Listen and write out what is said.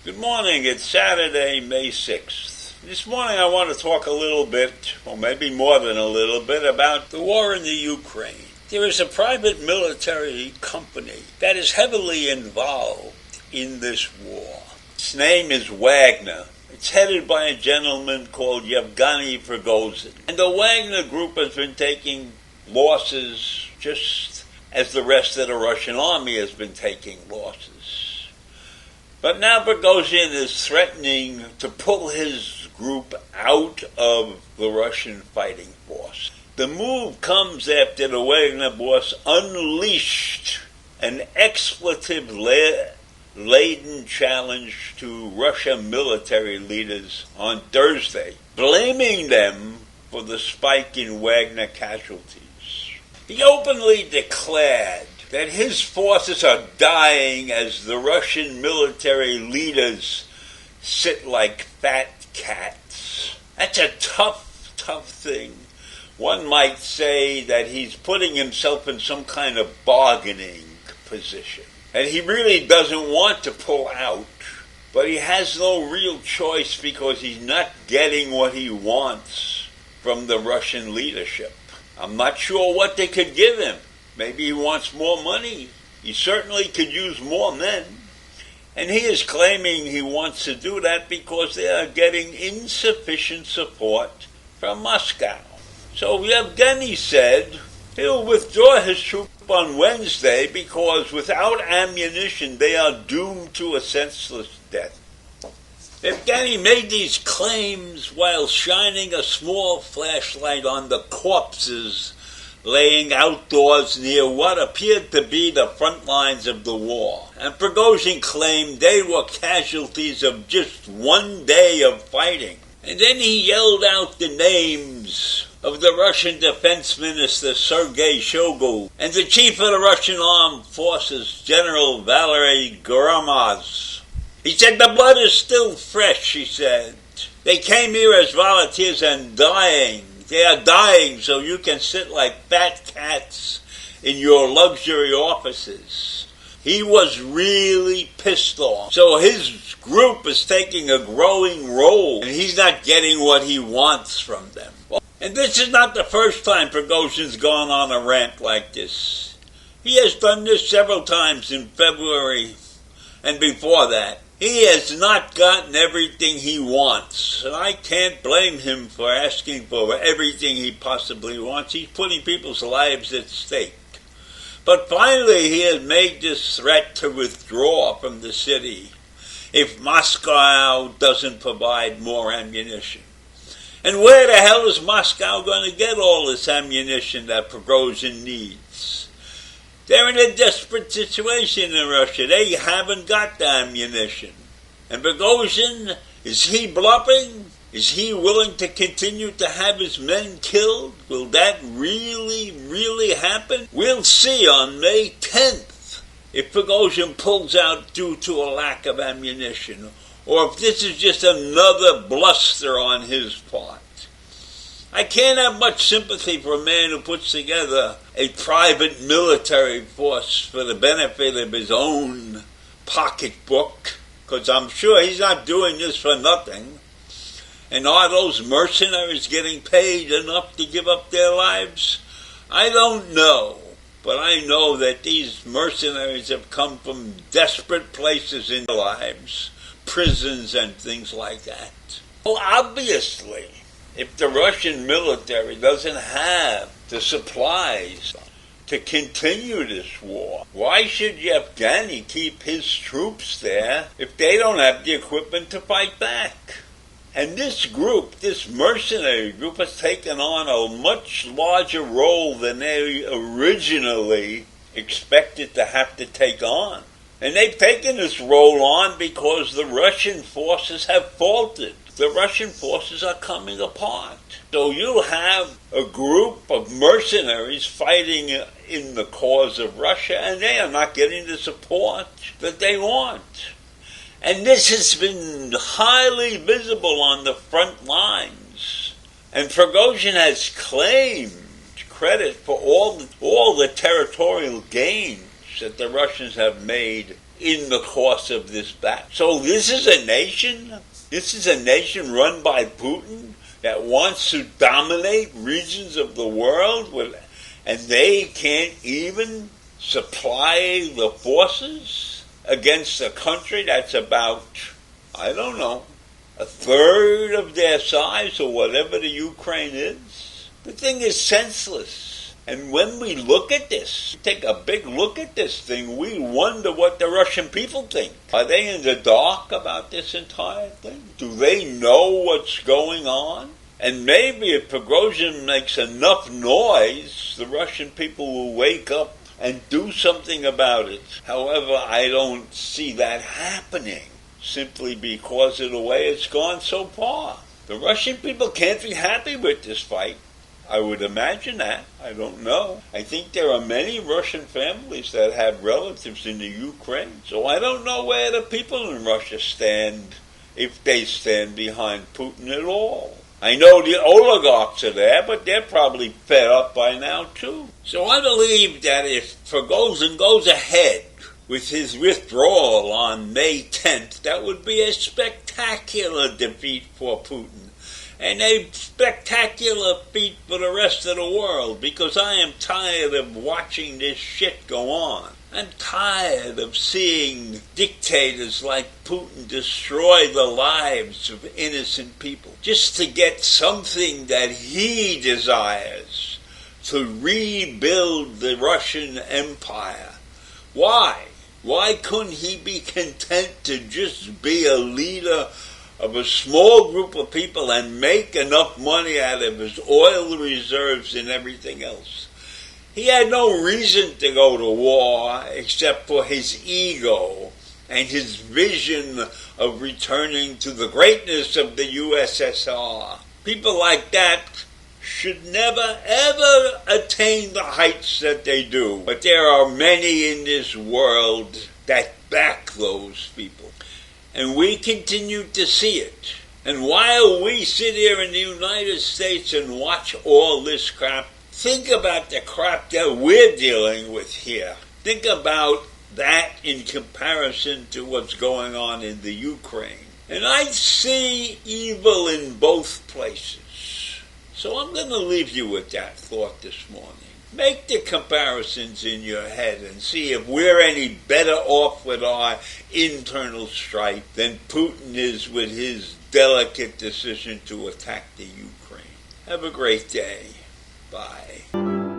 Good morning, it's Saturday, May 6th. This morning I want to talk a little bit, or maybe more than a little bit, about the war in the Ukraine. There is a private military company that is heavily involved in this war. Its name is Wagner. It's headed by a gentleman called Yevgeny the Wagner. And the Wagner Group has been taking losses just as the rest of the Russian army has been taking losses. But now Prigozhin is threatening to pull his group out of the Russian fighting force. The move comes after the Wagner boss unleashed an expletive-laden challenge to Russian military leaders on Thursday, blaming them for the spike in Wagner casualties. He openly declared that his forces are dying as the Russian military leaders sit like fat cats. That's a tough thing. One might say that he's putting himself in some kind of bargaining position. And he really doesn't want to pull out, but he has no real choice because he's not getting what he wants from the Russian leadership. I'm not sure what they could give him. Maybe he wants more money. He certainly could use more men. And he is claiming he wants to do that because they are getting insufficient support from Moscow. So Yevgeny said he'll withdraw his troops on Wednesday because without ammunition they are doomed to a senseless death. Yevgeny made these claims while shining a small flashlight on the corpses laying outdoors near what appeared to be the front lines of the war. And Prigozhin claimed they were casualties of just one day of fighting. And then he yelled out the names of the Russian Defense Minister Sergei Shoigu and the Chief of the Russian Armed Forces, General Valery Gerasimovich. He said, "The blood is still fresh," he said. "They came here as volunteers and dying. They are dying so you can sit like fat cats in your luxury offices." He was really pissed off. So his group is taking a growing role, and he's not getting what he wants from them. And this is not the first time Prigozhin's gone on a rant like this. He has done this several times in February and before that. He has not gotten everything he wants, and I can't blame him for asking for everything he possibly wants. He's putting people's lives at stake. But finally he has made this threat to withdraw from the city if Moscow doesn't provide more ammunition. And where the hell is Moscow going to get all this ammunition that Prigozhin needs? They're in a desperate situation in Russia. They haven't got the ammunition. And Prigozhin, is he bluffing? Is he willing to continue to have his men killed? Will that really happen? We'll see on May 10th if Prigozhin pulls out due to a lack of ammunition, or if this is just another bluster on his part. I can't have much sympathy for a man who puts together a private military force for the benefit of his own pocketbook, because I'm sure he's not doing this for nothing. And are those mercenaries getting paid enough to give up their lives? I don't know, but I know that these mercenaries have come from desperate places in their lives, prisons and things like that. Well, obviously, if the Russian military doesn't have the supplies to continue this war, why should Yevgeny keep his troops there if they don't have the equipment to fight back? And this group, this mercenary group, has taken on a much larger role than they originally expected to have to take on. And they've taken this role on because the Russian forces have faltered. The Russian forces are coming apart. So you have a group of mercenaries fighting in the cause of Russia, and they are not getting the support that they want. And this has been highly visible on the front lines. And Prigozhin has claimed credit for all the territorial gains that the Russians have made in the course of this battle. So this is a nation run by Putin that wants to dominate regions of the world, and they can't even supply the forces against a country that's about, I don't know, a third of their size or whatever the Ukraine is. The thing is senseless. And when we look at this, take a big look at this thing, we wonder what the Russian people think. Are they in the dark about this entire thing? Do they know what's going on? And maybe if Prigozhin makes enough noise, the Russian people will wake up and do something about it. However, I don't see that happening, simply because of the way it's gone so far. The Russian people can't be happy with this fight. I would imagine that. I don't know. I think there are many Russian families that have relatives in the Ukraine. So I don't know where the people in Russia stand, if they stand behind Putin at all. I know the oligarchs are there, but they're probably fed up by now too. So I believe that if Prigozhin goes ahead with his withdrawal on May 10th, that would be a spectacular defeat for Putin. And a spectacular feat for the rest of the world, because I am tired of watching this shit go on. I'm tired of seeing dictators like Putin destroy the lives of innocent people just to get something that he desires, to rebuild the Russian Empire. Why? Why couldn't he be content to just be a leader of a small group of people and make enough money out of his oil reserves and everything else? He had no reason to go to war except for his ego and his vision of returning to the greatness of the USSR. People like that should never, ever attain the heights that they do. But there are many in this world that back those people. And we continue to see it. And while we sit here in the United States and watch all this crap, think about the crap that we're dealing with here. Think about that in comparison to what's going on in the Ukraine. And I see evil in both places. So I'm going to leave you with that thought this morning. Make the comparisons in your head and see if we're any better off with our internal strife than Putin is with his delicate decision to attack the Ukraine. Have a great day. Bye.